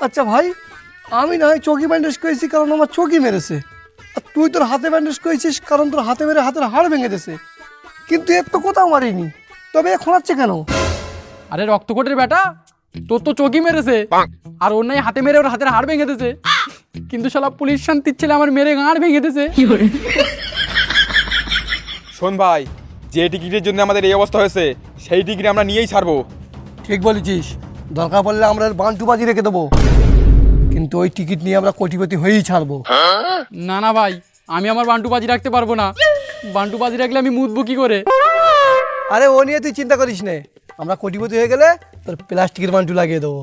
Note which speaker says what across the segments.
Speaker 1: আচ্ছা ভাই, আমি না হয় চোখে ব্যান্ডেজ করেছি কারণ আমার চোখই মেরেছে, আর তুই তোর হাতে ব্যান্ডেজ করেছিস কারণ তোর হাতে মেরে হাতের হাড় ভেঙে দিয়েছে, কিন্তু এর তো কোথাও মারিনি, তবে এ খোঁড়াচ্ছে কেন?
Speaker 2: আরে রক্তকোটের বেটা, তোর তো চোখই মেরেছে আর ওর নাই হাতে মেরে ওর হাতের হাড় ভেঙে দিয়েছে, কিন্তু শালা পুলিশ শান্তির ছেলে আমার মেরে গাঁড় ভেঙে দিয়েছে।
Speaker 3: শোন ভাই, যে টিকিটের জন্য আমাদের এই অবস্থা হয়েছে সেই টিকিট আমরা নিয়েই ছাড়বো।
Speaker 1: ঠিক বলেছিস, দরকার পড়লে আমরা বান্টু বাজি রেখে দেবো, কিন্তু ওই টিকিট নিয়ে আমরা কোটিপতি হয়েই ছাড়বো।
Speaker 2: না না ভাই, আমি আমার বান্টু বাজি রাখতে পারবো না। বান্টু বাজি রাখলে আমি মুতবো কি করে?
Speaker 1: আরে ও নিয়ে তুই চিন্তা করিস নে, আমরা কোটিপতি হয়ে গেলে তোর প্লাস্টিকের বান্টু লাগিয়ে দেবো।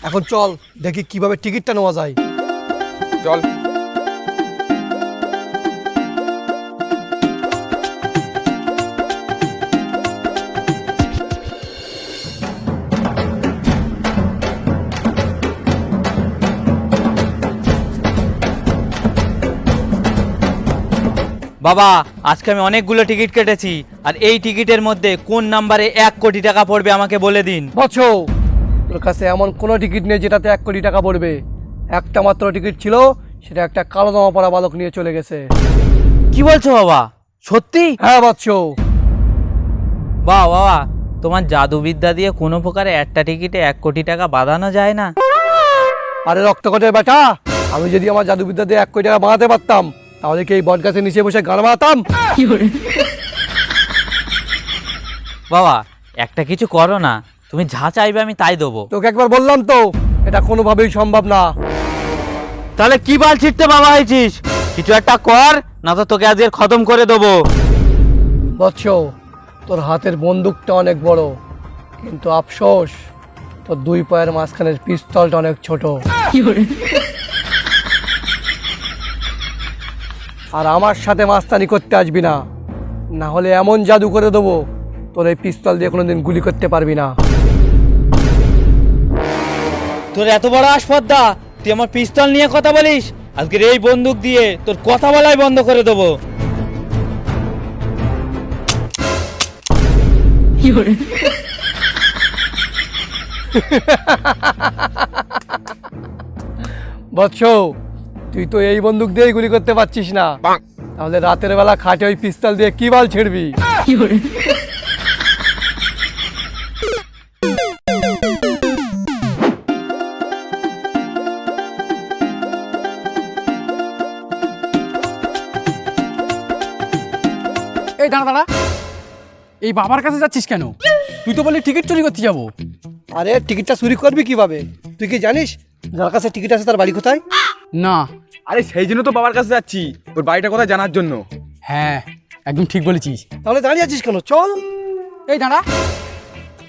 Speaker 1: এখন চল দেখি কিভাবে টিকিটটা নেওয়া যায়।
Speaker 3: চল।
Speaker 4: বাবা, আজকে আমি অনেকগুলো টিকিট কেটেছি, আর এই টিকিটের মধ্যে কোন নাম্বারে 1 কোটি টাকা পড়বে আমাকে বলে দিন।
Speaker 1: বছো, তোর কাছে এমন কোনো টিকিট নেই যেটাতে 1 কোটি টাকা পড়বে। একটা মাত্র টিকিট ছিল, সেটা একটা কালো জামা পরা বালক নিয়ে চলে গেছে।
Speaker 4: কি বলছো বাবা, সত্যি?
Speaker 1: হ্যাঁ বৎসো।
Speaker 4: বাবা, তোমার জাদুবিদ্যা দিয়ে কোনো প্রকারে একটা টিকিটে 1 কোটি টাকা বাঁধানো যায় না?
Speaker 1: আরে রক্তকটের বেটা, আমি যদি আমার জাদুবিদ্যা দিয়ে 1 কোটি টাকা বানাতে পারতাম তাহলে কি এই বট গাছের নিচে বসে গান বানাতাম?
Speaker 4: বাবা, একটা কিছু করো না, তুমি যা চাইবে আমি তাই দেবো।
Speaker 1: তোকে একবার বললাম তো, এটা কোনোভাবেই সম্ভব না।
Speaker 4: তাহলে কি বাল ছিটতে বাবা হয়েছিস? কিছু একটা কর, না তো তোকে আজকে খতম করে দেবো।
Speaker 1: বৎসো, তোর হাতের বন্দুকটা অনেক বড়, কিন্তু আফসোস তোর 2 পায়ের মাঝখানের পিস্তলটা অনেক ছোট। আর আমার সাথে মাস্তানি করতে আসবি না, না হলে এমন জাদু করে দেবো তোর এই পিস্তল দিয়ে কোনোদিন গুলি করতে পারবি না।
Speaker 4: তোর এত বড় আসপদ্দা, তুই আমার পিস্তল নিয়ে কথা বলিস? আজকের এই বন্দুক দিয়ে তোর কথা বলাই বন্ধ করে দেবো।
Speaker 1: বৎসো, তুই তো এই বন্দুক দিয়েই গুলি করতে পারছিস না, তাহলে রাতের বেলা খাটে ওই পিস্তল দিয়ে কি বাল ছিড়বি?
Speaker 2: এই দাঁড়া দাঁড়া, এই বাবার কাছে যাচ্ছিস কেন? তুই তো বললি টিকিট চুরি করতে যাবো।
Speaker 1: আরে টিকিটটা চুরি করবি কিভাবে? তুই কি জানিস যার কাছে টিকিট আছে তার বাড়ি কোথায়?
Speaker 2: না।
Speaker 3: আরে সেই জন্য তো বাবার কাছে যাচ্ছি, ওর বাড়িটা কোথায় জানার জন্য।
Speaker 2: হ্যাঁ, একদম ঠিক বলেছিস।
Speaker 1: তাহলে দাঁড়িয়ে আছিস কেন? চল।
Speaker 2: এই দাঁড়া,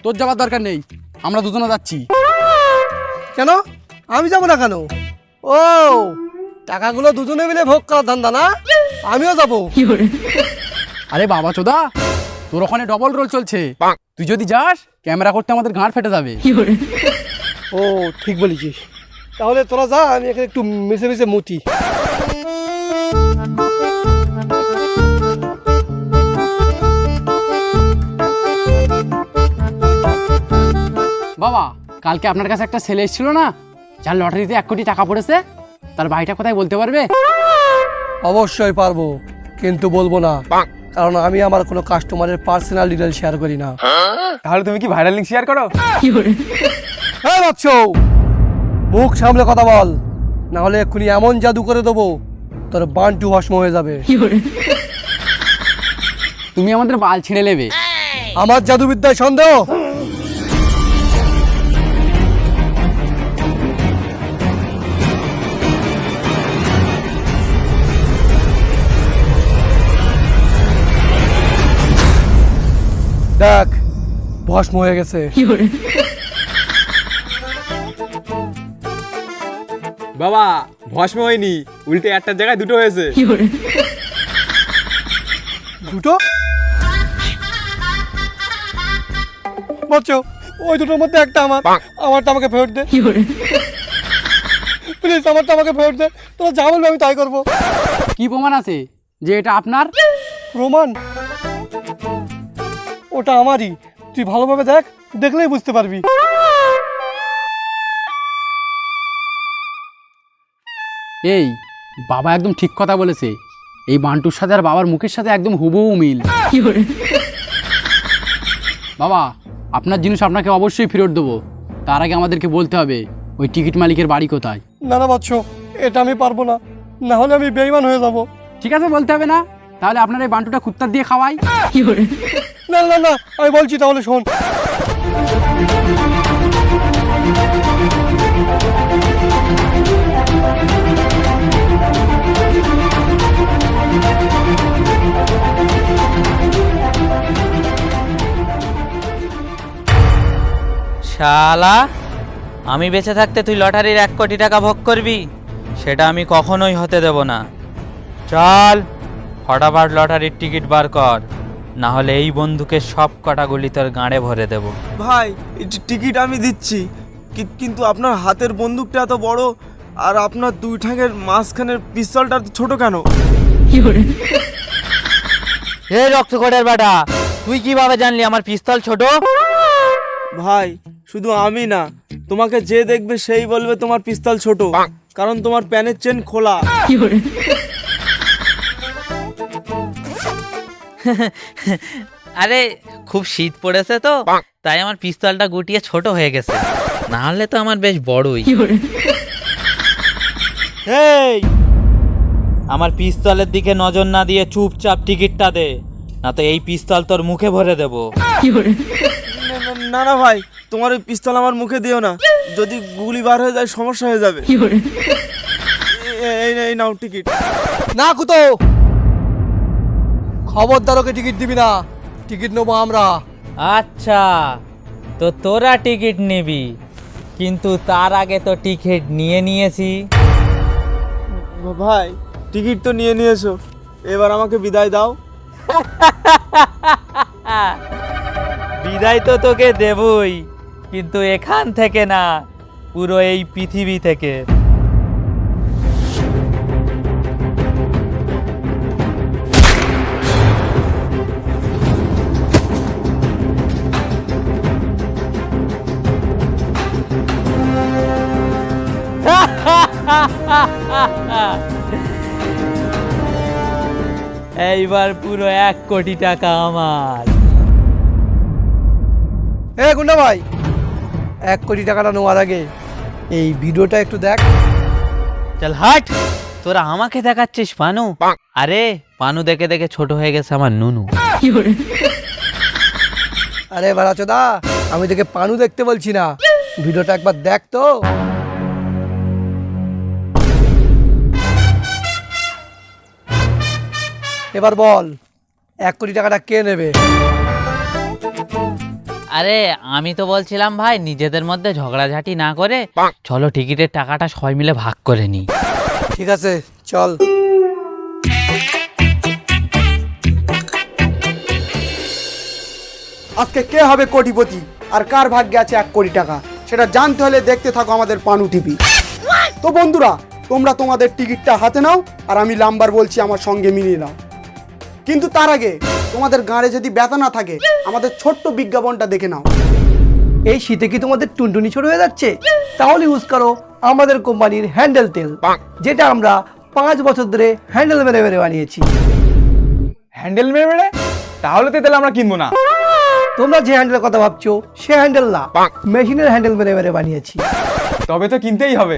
Speaker 2: তোর যাওয়ার দরকার নেই, আমরা দুজনে যাচ্ছি।
Speaker 1: কেন? আমি যাবো না কেন? ও, টাকাগুলো দুজনে মিলে ভোগ করার ধান্দা না? আমিও যাবো।
Speaker 2: আরে বাবা চোদা, তোর ওখানে ডবল রোল চলছে, তুই যদি যাস ক্যামেরা করতে আমাদের গাঁট ফেটে যাবে।
Speaker 1: ও ঠিক বলেছিস, তাহলে তোরা যা, আমি এখানে একটু মিশে মিশে মুতি।
Speaker 2: বাবা, কালকে আপনার কাছে একটা ছেলে এসেছিল না, যার লটারিতে 1 কোটি টাকা পড়েছে, তার বাড়িটা কোথায় বলতে পারবে?
Speaker 1: অবশ্যই পারবো, কিন্তু বলবো না, কারণ আমি আমার কোনো কাস্টমারের পার্সোনাল ডিটেল শেয়ার করি না।
Speaker 3: তাহলে তুমি কি ভাইরাল লিঙ্ক শেয়ার করো?
Speaker 1: হ্যাঁ বাচ্চো, মুখ সামলে কথা বল, না হলে এক্ষুনি এমন জাদু করে দেবো তোর বান্টু ভস্ম হয়ে যাবে।
Speaker 2: তুমি আমাদের বাল ছিঁড়ে নেবে।
Speaker 1: আমার জাদুবিদ্যায় সন্দেহ? দেখ, ভস্ম হয়ে গেছে।
Speaker 3: বাবা, ভস্ম হয়নি, উল্টে একটার জায়গায় দুটো হয়েছে।
Speaker 1: দুটো? বলছো ওই দুটোর মধ্যে একটা আমারটা আমাকে ফেরত দে প্লিজ, আমারটা আমাকে ফেরত দে। তোরা যা বলবে আমি তাই করবো।
Speaker 2: কি প্রমাণ আছে যে এটা আপনার?
Speaker 1: প্রমাণ? ওটা আমারই, তুই ভালোভাবে দেখ, দেখলেই বুঝতে পারবি।
Speaker 2: এই বাবা একদম ঠিক কথা বলেছে, এই বান্টুর সাথে আর বাবার মুখের সাথে একদম হুবহু মিল। বাবা, আপনার জিনিস আপনাকে অবশ্যই ফেরত দেবো, তার আগে আমাদেরকে বলতে হবে ওই টিকিট মালিকের বাড়ি কোথায়।
Speaker 1: না না বাচ্চো, এটা আমি পারবো না, না হলে আমি বেঈমান হয়ে যাব।
Speaker 2: ঠিক আছে, বলতে হবে না, তাহলে আপনার এই বান্টুটা কুত্তার দিয়ে খাওয়াই।
Speaker 1: না না না, আমি বলছি তাহলে শোন।
Speaker 4: শালা, আমি বেঁচে থাকতে তুই লটারির 1 কোটি টাকা ভোগ করবি, সেটা আমি কখনোই হতে দেব না। চল ফটাফট লটারির টিকিট বার কর, না হলে এই বন্দুকের সব কটা গুলি তোর গাঁড়ে ভরে দেব।
Speaker 5: ভাই টিকিট আমি দিচ্ছি, কিন্তু আপনার হাতের বন্দুকটা এত বড় আর আপনার 2 ঠ্যাঙের মাঝখানের পিস্তলটা ছোট কেন?
Speaker 4: হে রক্তকোটের বেটা, তুই কিভাবে জানলি আমার পিস্তল ছোট?
Speaker 5: ভাই শুধু আমি না, তোমাকে যে দেখবে সেই বলবে তোমার পিস্তল ছোট, কারণ তোমার প্যানের চেন খোলা।
Speaker 4: আরে খুব শীত পড়েছে তো, তাই আমার পিস্তলটা গুটিয়ে ছোট হয়ে গেছে, না হলে তো আমার বেশ বড়ই। এই, আমার পিস্তলের দিকে নজর না দিয়ে চুপচাপ টিকিটটা দে, না তো এই পিস্তল তোর মুখে ভরে দেব।
Speaker 5: না না ভাই, তোমার ওই পিস্তল আমার মুখে দিও না, যদি গুলি বার হয়ে যায় সমস্যা হয়ে যাবে। এই নাও টিকিট।
Speaker 1: না কুতো, খবরদার ওকে টিকিট দিবি না, টিকিট নেবো আমরা।
Speaker 4: আচ্ছা, তো তোরা টিকিট নিবি, কিন্তু তার আগে তো টিকিট নিয়েছি।
Speaker 5: ভাই টিকিট তো নিয়ে নিয়েছো, এবার আমাকে বিদায় দাও।
Speaker 4: বিদায় তো তোকে দেবই, কিন্তু এখান থেকে না, পুরো এই পৃথিবী থেকে। এইবার পুরো 1 কোটি টাকা আমার।
Speaker 1: এ গুন্ডা ভাই, 1 কোটি টাকাটা নেওয়ার আগে এই ভিডিওটা একটু দেখ।
Speaker 4: চল হাট, তোরা আমাকে দেখাচ্ছিস পানু? আরে পানু দেখে দেখে ছোট হয়ে গেছে আমার নুনু।
Speaker 1: আরে বাড়াচোদা, আমি তোকে পানু দেখতে বলছি না, ভিডিওটা একবার দেখ তো। এবার বল, 1 কোটি টাকাটা কে নেবে?
Speaker 4: আরে আমি তো বলছিলাম ভাই, নিজেদের মধ্যে ঝগড়াঝাটি না করে চলো টিকিটের টাকাটা সবাই মিলে ভাগ করে নি।
Speaker 1: ঠিক আছে, চল।
Speaker 6: আজকে কে হবে কোটিপতি আর কার ভাগ্যে আছে 1 কোটি টাকা, সেটা জানতে হলে দেখতে থাকো আমাদের পানু টিভি। তো বন্ধুরা, তোমরা তোমাদের টিকিটটা হাতে নাও, আর আমি নাম্বার বলছি আমার সঙ্গে মিলিয়ে নাও। কিন্তু তার আগে তোমাদের গাঁড়ে যদি ব্যথা না থাকে, আমাদের ছোট্ট বিজ্ঞাপনটা দেখে নাও।
Speaker 1: এই শীতে কি তোমাদের টুনটুনি ছোট হয়ে যাচ্ছে? তাহলে ইউজ করো আমাদের কোম্পানির হ্যান্ডেল তেল, যেটা আমরা 5 বছর ধরে হ্যান্ডেল মেরে মেরে বানিয়েছি।
Speaker 3: হ্যান্ডেল মেরে মেরে? তাহলে তো তেল আমরা কিনবো না।
Speaker 1: তোমরা যে হ্যান্ডেলের কথা ভাবছো সে হ্যান্ডেল না, মেশিনের হ্যান্ডেল মেরে মেরে বানিয়েছি।
Speaker 3: তবে তো কিনতেই হবে।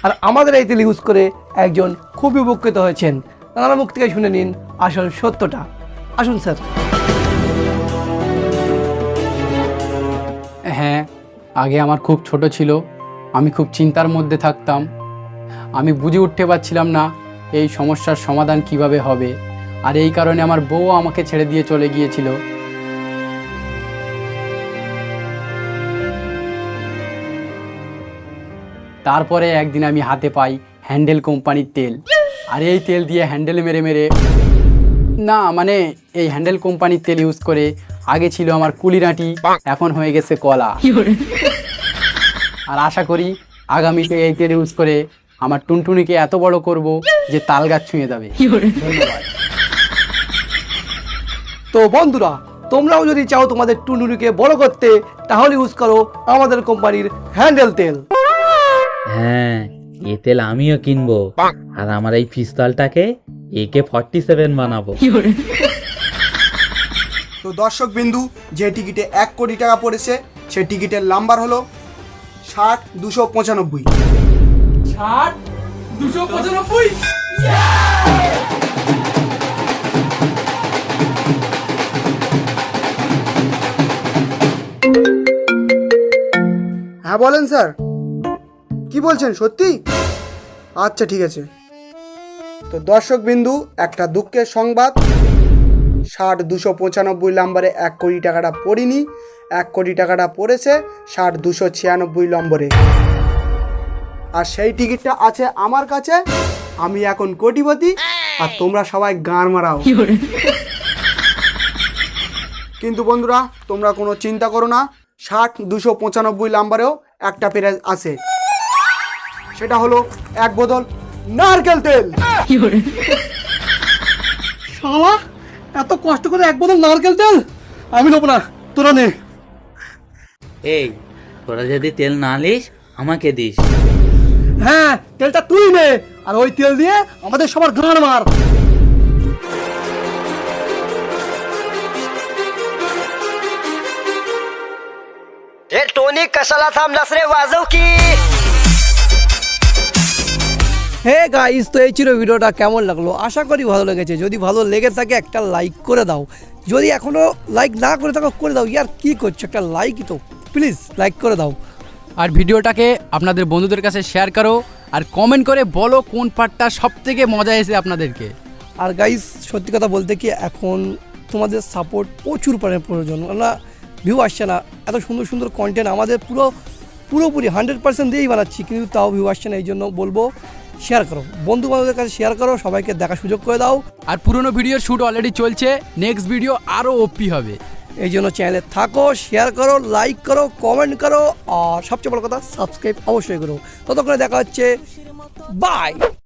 Speaker 1: আর আমাদের এই তেল ইউজ করে একজন খুবই উপকৃত হয়েছেন, তাঁর মুখ থেকে শুনে নিন আসল সত্যটা। আসুন স্যার।
Speaker 2: হ্যাঁ, আগে আমার খুব ছোট ছিল, আমি খুব চিন্তার মধ্যে থাকতাম, আমি বুঝে উঠতে পারছিলাম না এই সমস্যার সমাধান কিভাবে হবে, আর এই কারণে আমার বউ আমাকে ছেড়ে দিয়ে চলে গিয়েছিল। তারপরে একদিন আমি হাতে পাই হ্যান্ডেল কোম্পানির তেল, আর এই তেল দিয়ে হ্যান্ডেল মেরে মেরে, না মানে এই হ্যান্ডেল কোম্পানির তেল ইউজ করে আগে ছিল আমার কুলিরাটি, এখন হয়ে গেছে কলা। আর আশা করি আগামীতে এই তেল ইউজ করে আমার টুনটুনিকে এত বড় করব যে তাল গাছ ছুঁয়ে যাবে। ধন্যবাদ।
Speaker 1: তো বন্ধুরা, তোমরাও যদি চাও তোমাদের টুনটুনিকে বড় করতে, তাহলে ইউজ করো আমাদের কোম্পানির হ্যান্ডেল তেল।
Speaker 4: হ্যাঁ, এ তেল আমিও কিনবো আর আমার এই পিস্তলটাকে AK-47 বানাবো।
Speaker 6: তো দর্শক বিন্দু, যে টিকিটে 1 কোটি টাকা পড়েছে সেই টিকিটের নাম্বার হলো 60-295। হ্যাঁ বলেন স্যার, কি বলছেন সত্যি? আচ্ছা ঠিক আছে। তো দর্শক বিন্দু, একটা দুঃখের সংবাদ, 60-295 নম্বরে 1 কোটি টাকাটা পড়িনি, 1 কোটি টাকাটা পড়েছে 60-296 নম্বরে। আর সেই টিকিটটা আছে আমার কাছে। আমি এখন কোটিপতি আর তোমরা সবাই গান মারাও। কিন্তু বন্ধুরা, তোমরা কোনো চিন্তা করো না, 60-295 নম্বরেও একটা প্রাইজ আছে, সেটা হলো 1 বোতল নারকেল তেল।
Speaker 1: শালা, এত কষ্ট করে 1 বোতল নারকেল তেল আমি নেবো না, তোরা নে।
Speaker 4: এই তোরা যদি তেল না নিস আমাকে দিস।
Speaker 1: হ্যাঁ, তেলটা তুই নে, আর ওই তেল দিয়ে আমাদের সবার গান মার।
Speaker 7: हे टोनी कशाला थांबलास रे वाजव की
Speaker 1: হে গাইস, তো এই ছিল ভিডিওটা। কেমন লাগলো? আশা করি ভালো লেগেছে। যদি ভালো লেগে থাকে একটা লাইক করে দাও, যদি এখনো লাইক না করে থাকো করে দাও। ইয়ার কি করছো, একটা লাইকই তো, প্লিজ লাইক করে দাও।
Speaker 2: আর ভিডিওটাকে আপনাদের বন্ধুদের কাছে শেয়ার করো আর কমেন্ট করে বলো কোন পার্টটা সব থেকে মজা এসে আপনাদেরকে।
Speaker 1: আর গাইস, সত্যি কথা বলতে কি, এখন তোমাদের সাপোর্ট প্রচুর পরিমাণে প্রয়োজন। আমরা ভিউ আসছে না, এত সুন্দর সুন্দর কন্টেন্ট আমাদের পুরোপুরি 100% দিয়েই বানাচ্ছি, কিন্তু তাও ভিউ আসছে না। এই জন্য বলবো শেয়ার করো, বন্ধু বান্ধবদের কাছে শেয়ার করো, সবাইকে দেখার সুযোগ করে দাও।
Speaker 2: আর পুরনো ভিডিওর শ্যুট অলরেডি চলছে, নেক্সট ভিডিও আরও ওপি হবে।
Speaker 1: এই জন্য চ্যানেলে থাকো, শেয়ার করো, লাইক করো, কমেন্ট করো, আর সবচেয়ে বড় কথা সাবস্ক্রাইব অবশ্যই করো। ততক্ষণে দেখা হচ্ছে, বাই।